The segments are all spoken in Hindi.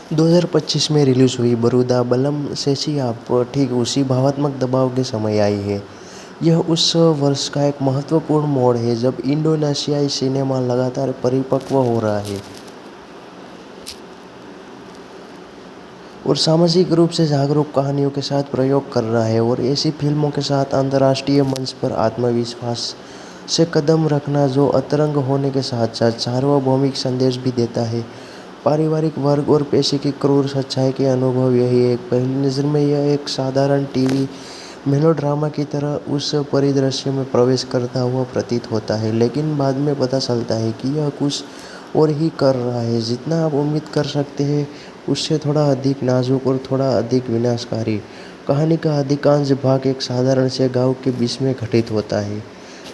2025 में रिलीज हुई बरूदा बलम सेसियाप ठीक उसी भावात्मक दबाव के समय आई है। यह उस वर्ष का एक महत्वपूर्ण मोड़ है जब इंडोनेशियाई सिनेमा लगातार परिपक्व हो रहा है और सामाजिक रूप से जागरूक कहानियों के साथ प्रयोग कर रहा है, और ऐसी फिल्मों के साथ अंतर्राष्ट्रीय मंच पर आत्मविश्वास से कदम रखना जो अतरंग होने के साथ साथ सार्वभौमिक संदेश भी देता है। पारिवारिक वर्ग और पेशे की क्रूर सच्चाई के अनुभव यही है। पहली नज़र में यह एक साधारण टीवी मेलोड्रामा की तरह उस परिदृश्य में प्रवेश करता हुआ प्रतीत होता है, लेकिन बाद में पता चलता है कि यह कुछ और ही कर रहा है जितना आप उम्मीद कर सकते हैं, उससे थोड़ा अधिक नाजुक और थोड़ा अधिक विनाशकारी। कहानी का अधिकांश भाग एक साधारण से गांव के बीच में घटित होता है,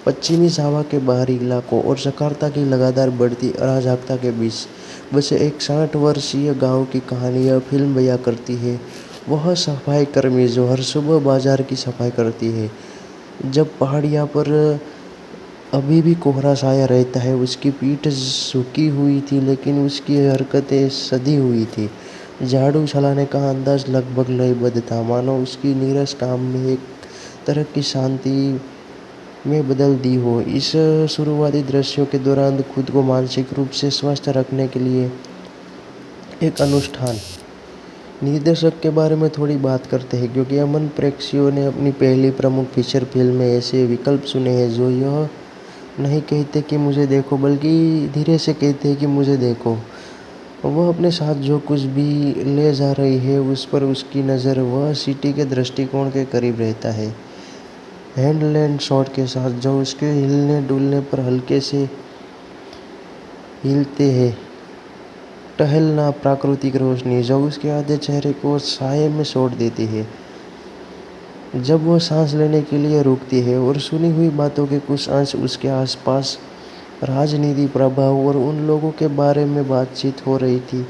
पश्चिमी जावा के बाहरी इलाकों और जकार्ता की लगातार बढ़ती अराजकता के बीच बस एक 60 वर्षीय गांव की कहानी यह फिल्म बयां करती है। वह सफाई कर्मी जो हर सुबह बाजार की सफाई करती है जब पहाड़ियाँ पर अभी भी कोहरा छाया रहता है। उसकी पीठ झुकी हुई थी लेकिन उसकी हरकतें सधी हुई थी। झाड़ू चलाने का अंदाज लगभग लयबद्ध था, मानो उसकी नीरस काम में एक तरह की शांति में बदल दी हो। इस शुरुआती दृश्यों के दौरान खुद को मानसिक रूप से स्वस्थ रखने के लिए एक अनुष्ठान। निर्देशक के बारे में थोड़ी बात करते हैं, क्योंकि अमन प्रेक्षियों ने अपनी पहली प्रमुख फीचर फिल्म में ऐसे विकल्प चुने हैं जो यह नहीं कहते कि मुझे देखो, बल्कि धीरे से कहते हैं कि मुझे देखो। वह अपने साथ जो कुछ भी ले जा रही है उस पर उसकी नज़र वह सिटी के दृष्टिकोण के करीब रहता है। हैंडलेंड शॉट के साथ जो उसके हिलने डुलने पर हल्के से हिलते हैं, टहलना, प्राकृतिक रोशनी जो उसके आधे चेहरे को साये में छोड़ देती है जब वह सांस लेने के लिए रुकती है, और सुनी हुई बातों के कुछ अंश उसके आसपास राजनीति प्रभाव और उन लोगों के बारे में बातचीत हो रही थी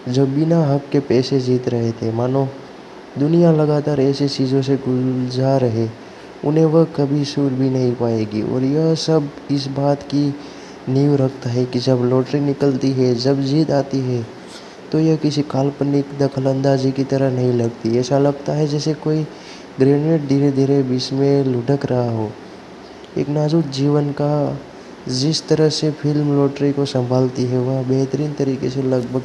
जो बिना हक के पैसे जीत रहे थे, मानो दुनिया लगातार ऐसी चीज़ों से गुलजार है उन्हें वह कभी छू भी नहीं पाएगी। और यह सब इस बात की नींव रखता है कि जब लॉटरी निकलती है, जब जीत आती है, तो यह किसी काल्पनिक दखलंदाजी की तरह नहीं लगती। ऐसा लगता है जैसे कोई ग्रेनेड धीरे धीरे बीच में लुढ़क रहा हो। एक नाजुक जीवन का जिस तरह से फिल्म लॉटरी को संभालती है वह बेहतरीन तरीके से लगभग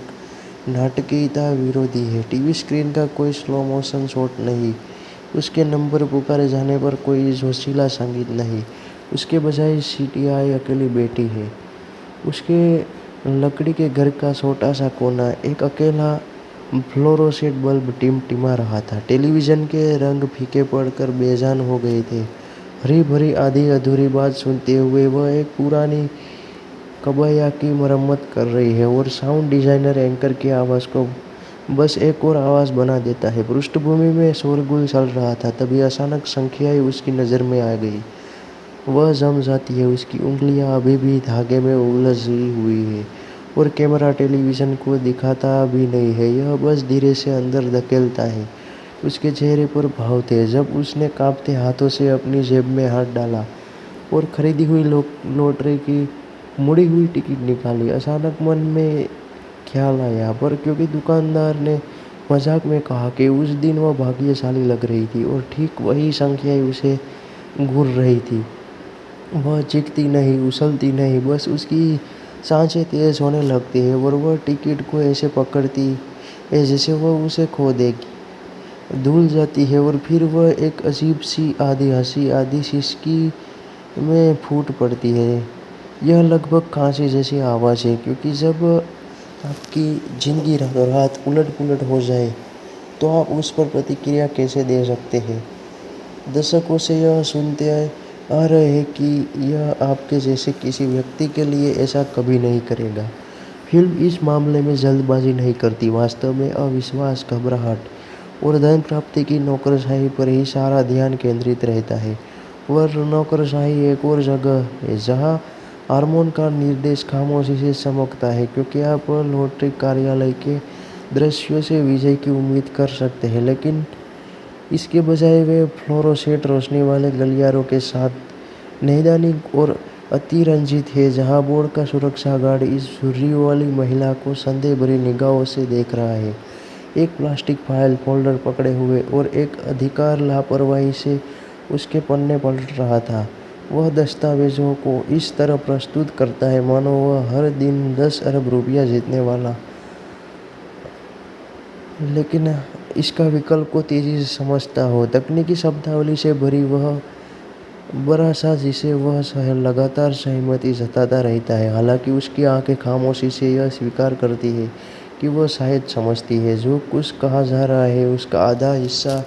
नाटकीयता विरोधी है। टीवी स्क्रीन का कोई स्लो मोशन शॉट नहीं, उसके नंबर पुकारे जाने पर कोई जोशीला संगीत नहीं, उसके बजाय सीटीआई अकेली बैठी है। उसके लकड़ी के घर का छोटा सा कोना, एक अकेला फ्लोरोसेंट बल्ब टिमटिमा रहा था। टेलीविज़न के रंग फीके पड़कर बेजान हो गए थे। हरी भरी आधी अधूरी बात सुनते हुए वह एक पुरानी कबाया की मरम्मत कर रही है, और साउंड डिजाइनर एंकर की आवाज़ को बस एक और आवाज़ बना देता है। पृष्ठभूमि में शोरगुल चल रहा था, तभी अचानक संख्याएँ उसकी नज़र में आ गई। वह जम जाती है, उसकी उंगलियां अभी भी धागे में उलझी हुई है, और कैमरा टेलीविज़न को दिखाता भी नहीं है, यह बस धीरे से अंदर धकेलता है। उसके चेहरे पर भाव थे जब उसने कांपते हाथों से अपनी जेब में हाथ डाला और खरीदी हुई लॉटरी की मुड़ी हुई टिकट निकाली। अचानक मन में ख्याल आया, पर क्योंकि दुकानदार ने मजाक में कहा कि उस दिन वह भाग्यशाली लग रही थी, और ठीक वही संख्याएँ उसे घूर रही थी। वह चीखती नहीं, उछलती नहीं, बस उसकी सांसें तेज होने लगती है, और वह टिकट को ऐसे पकड़ती है जैसे वह उसे खो देगी। धुल जाती है, और फिर वह एक अजीब सी आधी हंसी आधी सिसकी में फूट पड़ती है। यह लगभग खांसी जैसी आवाज़ है, क्योंकि जब आपकी ज़िंदगी रातों रात उलट पुलट हो जाए तो आप उस पर प्रतिक्रिया कैसे दे सकते हैं। दशकों से यह सुनते आ रहे हैं कि यह आपके जैसे किसी व्यक्ति के लिए ऐसा कभी नहीं करेगा। फिल्म इस मामले में जल्दबाजी नहीं करती, वास्तव में अविश्वास, घबराहट और धन प्राप्ति की नौकरशाही पर ही सारा ध्यान केंद्रित रहता है। वह नौकरशाही एक और जगह है जहाँ हार्मोन का निर्देश खामोशी से चमकता है, क्योंकि आप लॉटरी कार्यालय के दृश्यों से विजय की उम्मीद कर सकते हैं, लेकिन इसके बजाय वे फ्लोरोसेंट रोशनी वाले गलियारों के साथ नैदानिक और अतिरंजित है, जहां बोर्ड का सुरक्षा गार्ड इस झुर्री वाली महिला को संदेह भरी निगाहों से देख रहा है, एक प्लास्टिक फाइल फोल्डर पकड़े हुए, और एक अधिकार लापरवाही से उसके पन्ने पलट रहा था। वह दस्तावेजों को इस तरह प्रस्तुत करता है मानो वह हर दिन 10 अरब रुपया जीतने वाला, लेकिन इसका विकल्प को तेजी से समझता हो। तकनीकी शब्दावली से भरी वह बड़ा सा जिसे वह लगातार सहमति जताता रहता है, हालांकि उसकी आंखें खामोशी से यह स्वीकार करती है कि वह शायद समझती है जो कुछ कहा जा रहा है उसका आधा हिस्सा